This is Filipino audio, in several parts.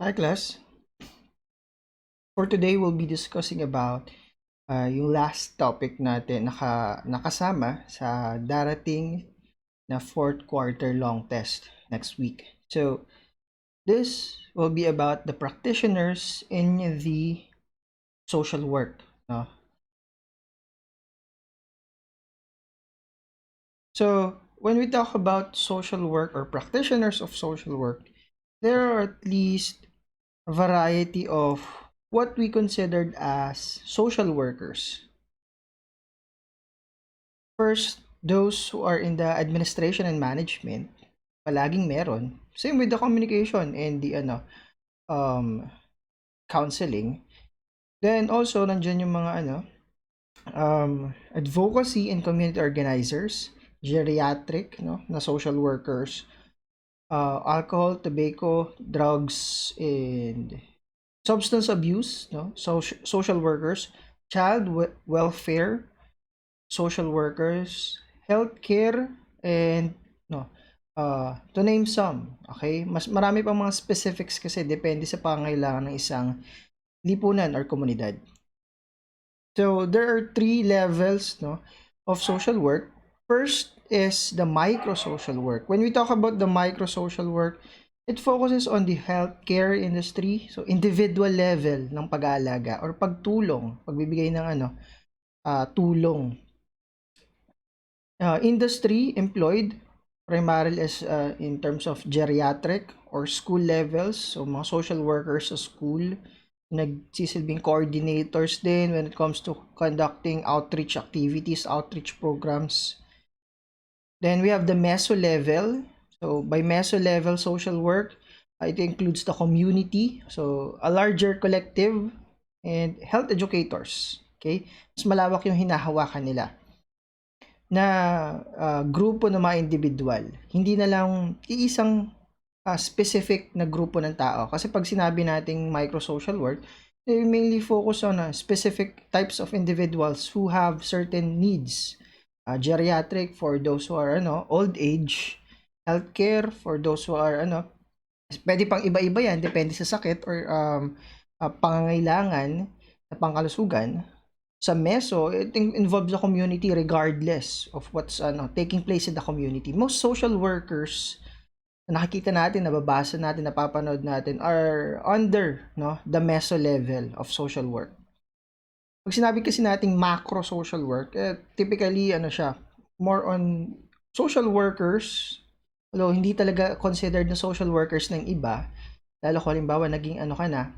Hi class. For today, we'll be discussing about yung last topic natin nakasama sa darating na fourth quarter long test next week. So, this will be about the practitioners in the social work. No? So, when we talk about social work or practitioners of social work, there are at least a variety of what we considered as social workers. First, those who are in the administration and management, palaging meron. Same with the communication and the um, counseling. Then also, nandiyan yung mga advocacy and community organizers, geriatric, no, na social workers, alcohol, tobacco, drugs, and substance abuse, no, social workers, welfare, social workers, healthcare, and no, to name some. Okay? Mas marami pang mga specifics kasi depende sa pangangailangan ng isang lipunan or komunidad. So there are three levels, no, of social work. First is the micro social work. When we talk about the micro social work, it focuses on the healthcare industry. So individual level ng pag-aalaga or pagtulong, pagbibigay ng tulong. Industry employed primarily as in terms of geriatric or school levels, so mga social workers sa school, nagsisilbing coordinators din when it comes to conducting outreach activities, outreach programs. Then we have the meso level. So by meso level social work, it includes the community, so a larger collective, and health educators. Okay? Mas malawak yung hinahawakan nila na grupo ng mga individual. Hindi na lang iisang specific na grupo ng tao. Kasi pag sinabi nating micro-social work, they mainly focus on specific types of individuals who have certain needs. Geriatric for those who are old age, healthcare for those who are pwede pang iba-iba yan, depende sa sakit or pangangailangan na pangkalusugan. Sa meso, it involves the community regardless of what's taking place in the community. Most social workers na nakikita natin, nababasa natin, napapanood natin are under the meso level of social work. Pag sinabi kasi nating macro social work, typically siya, more on social workers, although hindi talaga considered na social workers ng iba, lalo kung halimbawa naging ka na,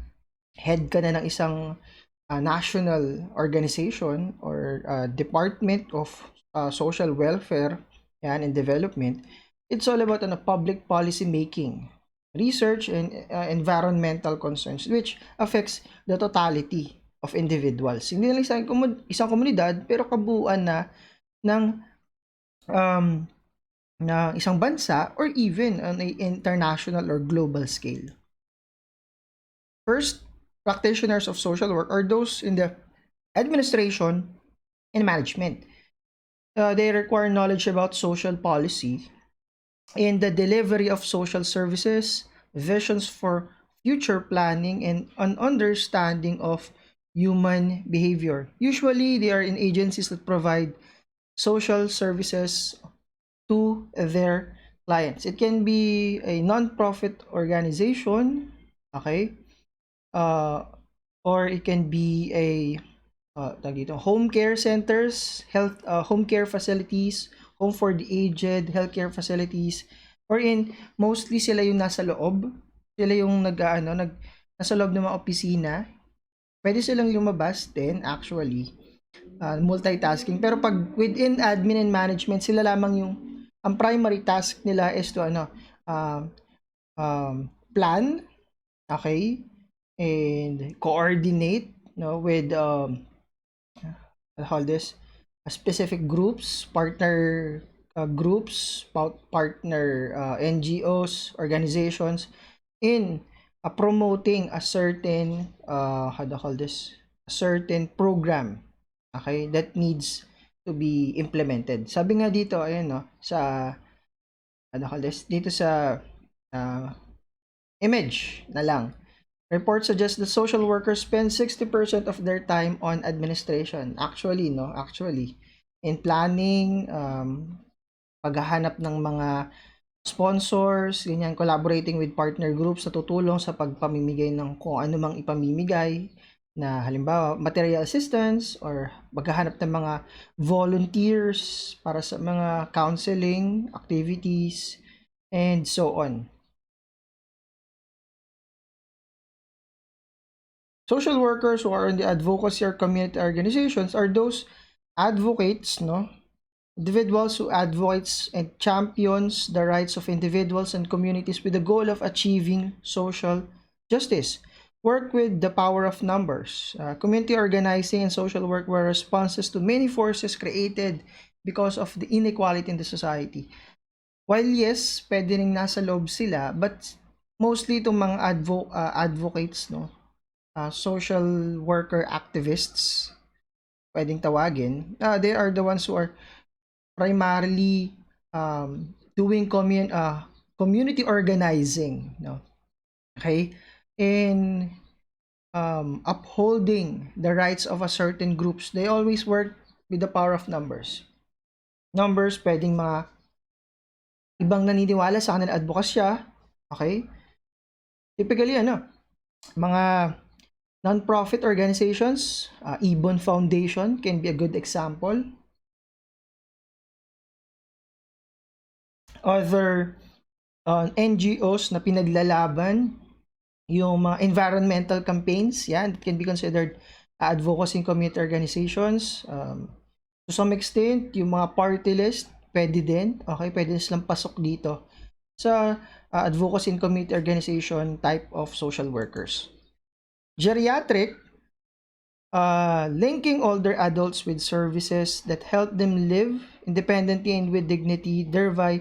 head ka na ng isang national organization or department of social welfare and development. It's all about public policy making, research, and environmental concerns which affects the totality of individuals. Hindi lang isang komunidad pero kabuuan na ng isang bansa or even on a international or global scale. First, practitioners of social work are those in the administration and management. They require knowledge about social policy and the delivery of social services, visions for future planning, and an understanding of human behavior. Usually, they are in agencies that provide social services to their clients. It can be a non-profit organization, okay? Or it can be a home care centers, health home care facilities, home for the aged, healthcare facilities, or in mostly sila yung nasa loob, sila yung nasa loob ng mga opisina. Pwede silang lumabas din actually, multitasking, pero pag within admin and management, sila lamang yung ang primary task nila is to plan, okay, and coordinate with this specific groups, partner groups, partner NGOs, organizations in promoting a certain certain program, okay, that needs to be implemented. Sabi nga dito, ayan sa dito sa image na lang. Reports suggest that social workers spend 60% of their time on administration. Actually, no? Actually, in planning, paghahanap ng mga sponsors, ganyan, collaborating with partner groups na tutulong sa pagpamimigay ng kung ano mang ipamimigay na halimbawa material assistance or maghahanap ng mga volunteers para sa mga counseling activities and so on. Social workers who are in the advocacy or community organizations are those advocates, no? Individuals who advocates and champions the rights of individuals and communities with the goal of achieving social justice. Work with the power of numbers. Community organizing and social work were responses to many forces created because of the inequality in the society. While yes, pwede rin nasa loob sila, but mostly itong mga advocates, no? Social worker activists, pwedeng tawagin, they are the ones who are primarily doing community organizing, no? Okay, in upholding the rights of a certain groups. They always work with the power of numbers. Numbers, pwedeng mga ibang naniniwala sa kanila advokasya, okay? Typically, mga non-profit organizations, Ibon Foundation can be a good example. Other NGOs na pinaglalaban yung mga environmental campaigns, yan, that can be considered advocacy and community organizations. To some extent, yung mga party list, pwede din, okay, pwede silang pasok dito sa advocacy and community organization type of social workers. Geriatric, linking older adults with services that help them live independently and with dignity, thereby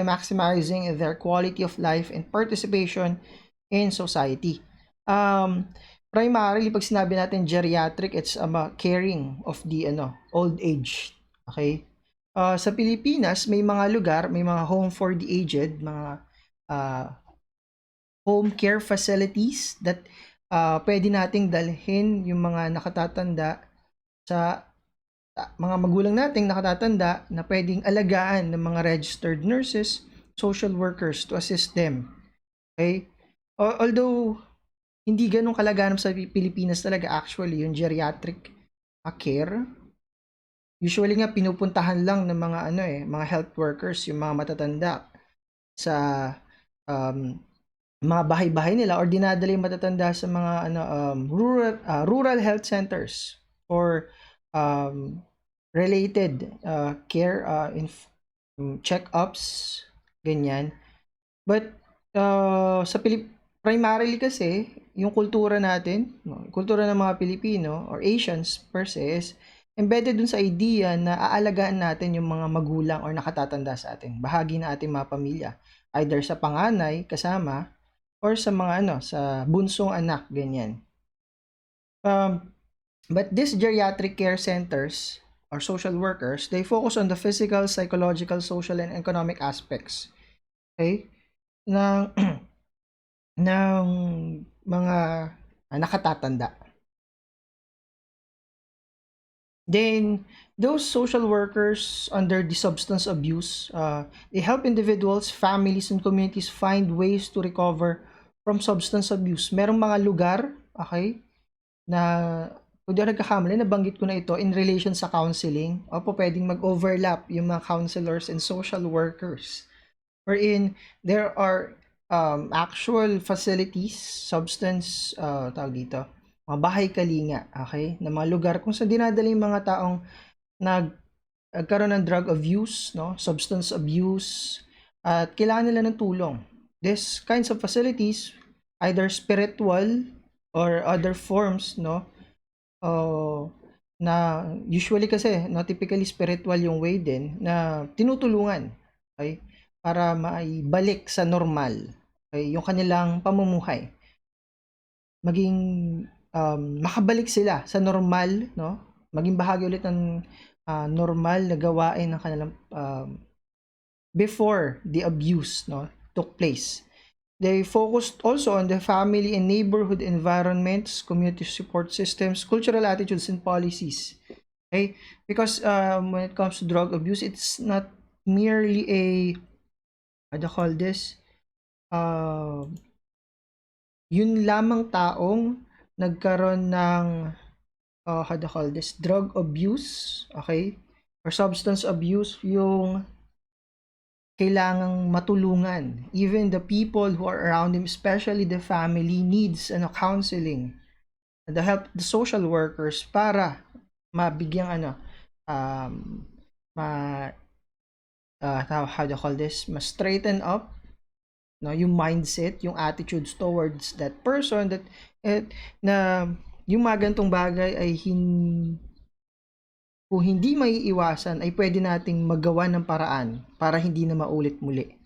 maximizing their quality of life and participation in society. Primarily, pag sinabi natin geriatric, it's caring of the old age. Okay? Sa Pilipinas, may mga lugar, may mga home for the aged, mga home care facilities that pwede nating dalhin yung mga nakatatanda sa mga magulang nating nakatatanda na pwedeng alagaan ng mga registered nurses, social workers to assist them. Okay? Although hindi ganun kalaganap sa Pilipinas talaga actually yung geriatric care. Usually nga pinupuntahan lang ng mga mga health workers yung mga matatanda sa mga bahay-bahay nila or dinadala yung matatanda sa mga rural health centers or related care check-ups, ganyan. But sa primarily kasi yung kultura natin, kultura ng mga Pilipino or Asians per se is embedded dun sa idea na aalagaan natin yung mga magulang or nakatatanda sa atin, bahagi na ating mga pamilya, either sa panganay kasama or sa mga sa bunsong anak, ganyan. But these geriatric care centers or social workers, they focus on the physical, psychological, social, and economic aspects, okay, ng mga nakatatanda. Then, those social workers under the substance abuse, they help individuals, families, and communities find ways to recover from substance abuse. Merong mga lugar, okay, na kung di ako nagkakamali, nabanggit ko na ito in relation sa counseling. Opo, pwedeng mag-overlap yung mga counselors and social workers. Wherein there are actual facilities, substance, tawag dito, mga bahay kalinga, okay, na mga lugar kung saan dinadala yung mga taong nagkaroon ng drug abuse, no, substance abuse, at kailangan nila ng tulong. These kinds of facilities, either spiritual or other forms, no, na usually kasi, no, typically spiritual yung way din na tinutulungan, okay, para maibalik sa normal, okay, yung kanilang pamumuhay. Maging makabalik sila sa normal, no? Maging bahagi ulit ng normal na gawain ng kanilang before the abuse, no, took place. They focused also on the family and neighborhood environments, community support systems, cultural attitudes, and policies. Okay? Because when it comes to drug abuse, it's not merely a, what do you call this? Uh, Yun lamang taong nagkaroon ng, how do you call this? Drug abuse, okay? Or substance abuse, yung kailangang matulungan. Even the people who are around him, especially the family, needs counseling. The help, the social workers para mabigyang um, ma, how do you call this? Ma-straighten up, no, yung mindset, yung attitudes towards that person, that na yung mga gantong bagay ay kung hindi maiiwasan ay pwede nating magawa ng paraan para hindi na maulit muli.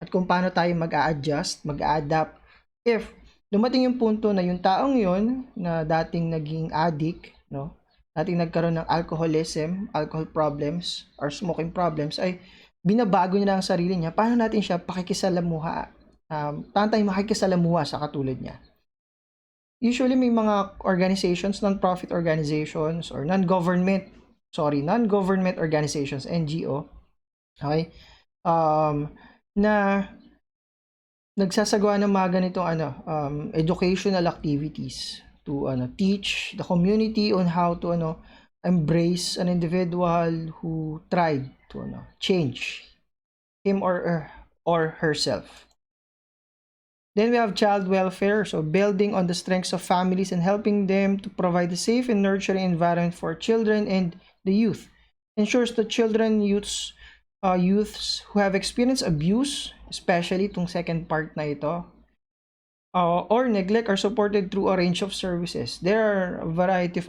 At kung paano tayo mag-a-adjust, mag-a-adapt if dumating yung punto na yung taong yon na dating naging addict, no, dating nagkaroon ng alcoholism, alcohol problems, or smoking problems, ay binabago niya na ang sarili niya, paano natin siya pakikisalamuha, paano tayo makikisalamuha sa katulad niya. Usually may mga organizations, non-profit organizations, or non-government organizations, NGO, okay, na nagsasagawa ng mga ganitong educational activities to teach the community on how to embrace an individual who tried to change him or herself. Then we have child welfare, so building on the strengths of families and helping them to provide a safe and nurturing environment for children and the youth. Ensures that children, youths who have experienced abuse, especially itong second part na ito, or neglect, are supported through a range of services. There are a variety of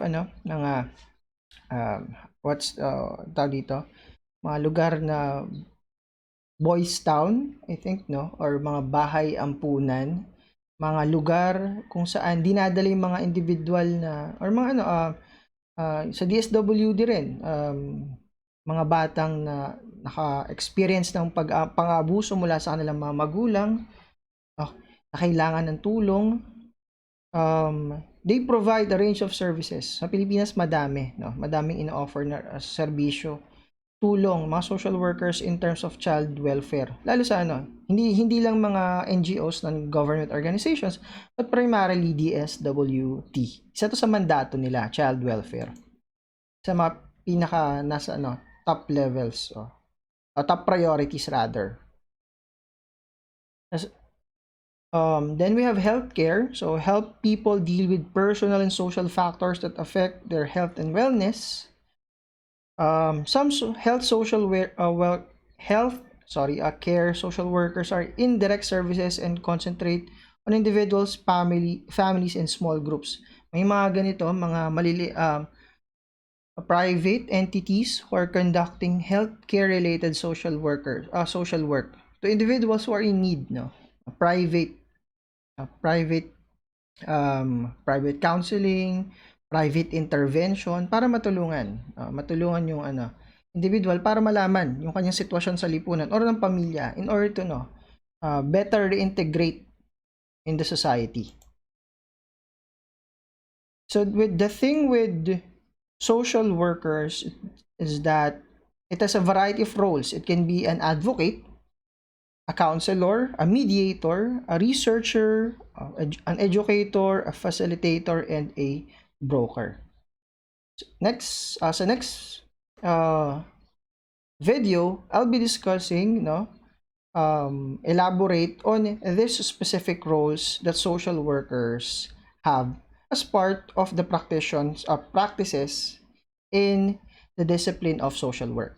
tawag dito, mga lugar na boys town, I think, no, or mga bahay ampunan, mga lugar kung saan dinadala yung mga individual na, or mga sa DSWD rin, mga batang na naka-experience ng pang-abuso mula sa kanilang mga magulang, na kailangan ng tulong. They provide a range of services. Sa Pilipinas, madaming ino-offer na serbisyo, tulong, mga social workers in terms of child welfare. Lalo sa hindi lang mga NGOs ng government organizations, but primarily DSWT. Isa to sa mandato nila, child welfare. Sa mga pinaka nasa top levels, top priorities rather. Then we have healthcare, so help people deal with personal and social factors that affect their health and wellness. Some care social workers are indirect services and concentrate on individuals, families, and small groups. May mga ganito, mga private entities who are conducting healthcare related social work to individuals who are in need, no? Private counseling, private intervention para matulungan yung individual para malaman yung kanyang sitwasyon sa lipunan or ng pamilya in order to better reintegrate in the society. So with the thing with social workers is that it has a variety of roles. It can be an advocate, a counselor, a mediator, a researcher, an educator, a facilitator, and a broker. Next, sa next video, I'll be discussing, elaborate on these specific roles that social workers have as part of the practices in the discipline of social work.